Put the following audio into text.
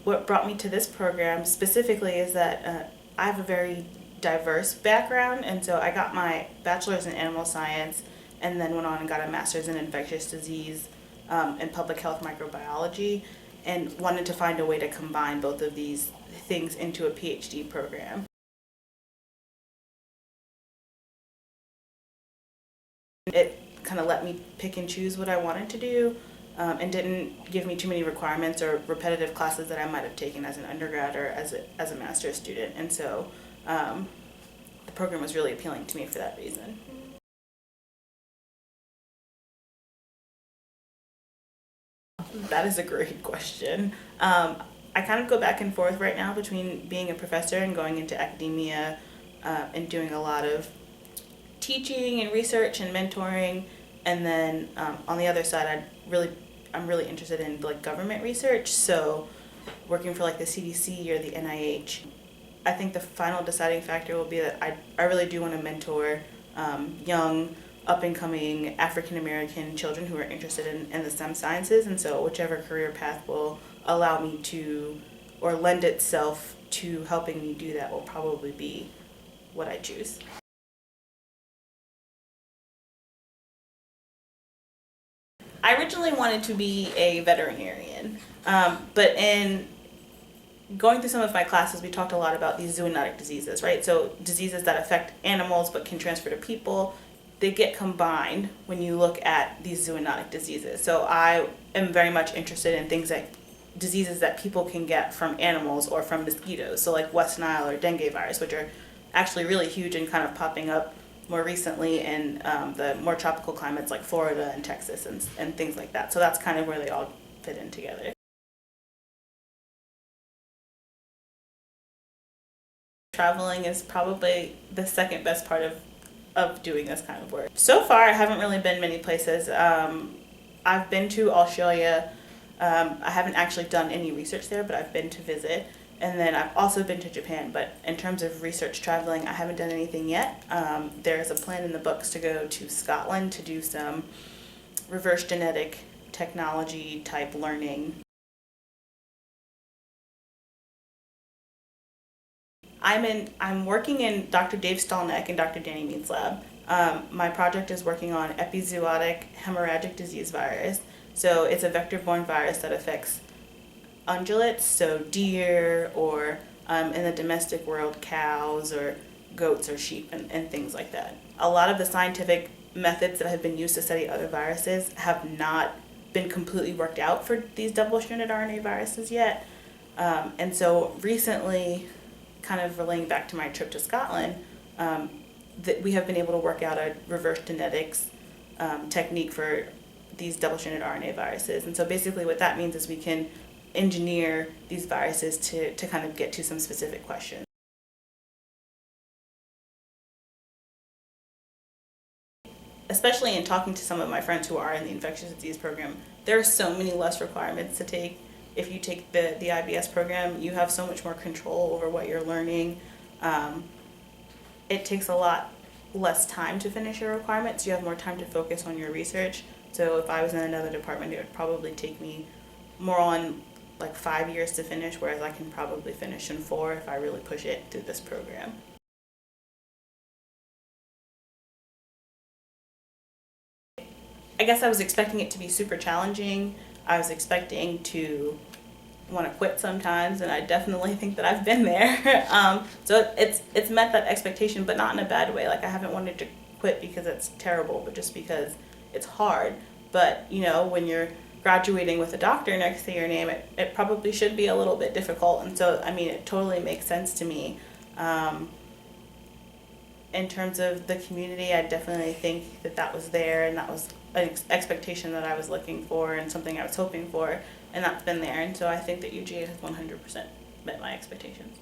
what brought me to this program specifically is that I have a very diverse background, and so I got my bachelor's in animal science and then went on and got a master's in infectious disease and public health microbiology, and wanted to find a way to combine both of these things into a PhD program. It kind of let me pick and choose what I wanted to do, and didn't give me too many requirements or repetitive classes that I might have taken as an undergrad or as a master's student. And so the program was really appealing to me for that reason. That is a great question. I kind of go back and forth right now between being a professor and going into academia, and doing a lot of teaching and research and mentoring. And then on the other side, I'm really interested in like government research, so working for like the CDC or the NIH. I think the final deciding factor will be that I really do want to mentor young, up-and-coming African-American children who are interested in the STEM sciences, and so whichever career path will allow me to, or lend itself to helping me do that, will probably be what I choose. I originally wanted to be a veterinarian, but in going through some of my classes, we talked a lot about these zoonotic diseases, right? So diseases that affect animals but can transfer to people, they get combined when you look at these zoonotic diseases. So I am very much interested in things like diseases that people can get from animals or from mosquitoes, so like West Nile or dengue virus, which are actually really huge and kind of popping up more recently in the more tropical climates like Florida and Texas and things like that. So that's kind of where they all fit in together. Traveling is probably the second best part of doing this kind of work. So far, I haven't really been many places. I've been to Australia. I haven't actually done any research there, but I've been to visit. And then I've also been to Japan, but in terms of research traveling, I haven't done anything yet. There's a plan in the books to go to Scotland to do some reverse genetic technology type learning. I'm working in Dr. Dave Stolnick and Dr. Danny Mead's lab. My project is working on epizootic hemorrhagic disease virus. So it's a vector-borne virus that affects ungulates, so deer, or in the domestic world, cows or goats or sheep and things like that. A lot of the scientific methods that have been used to study other viruses have not been completely worked out for these double-stranded RNA viruses yet. And so recently, kind of relaying back to my trip to Scotland, that we have been able to work out a reverse genetics technique for these double-stranded RNA viruses. And so basically what that means is we can engineer these viruses to kind of get to some specific questions. Especially in talking to some of my friends who are in the infectious disease program, there are so many less requirements to take. If you take the IBS program, you have so much more control over what you're learning. It takes a lot less time to finish your requirements. You have more time to focus on your research. So if I was in another department, it would probably take me more on like 5 years to finish, whereas I can probably finish in 4 if I really push it through this program. I guess I was expecting it to be super challenging. I was expecting to want to quit sometimes, and I definitely think that I've been there. So it's met that expectation, but not in a bad way. Like I haven't wanted to quit because it's terrible, but just because it's hard. But you know, when you're graduating with a doctor next to your name, it probably should be a little bit difficult. And so, I mean, it totally makes sense to me. In terms of the community, I definitely think that was there, and that was an expectation that I was looking for and something I was hoping for, and that's been there. And so I think that UGA has 100% met my expectations.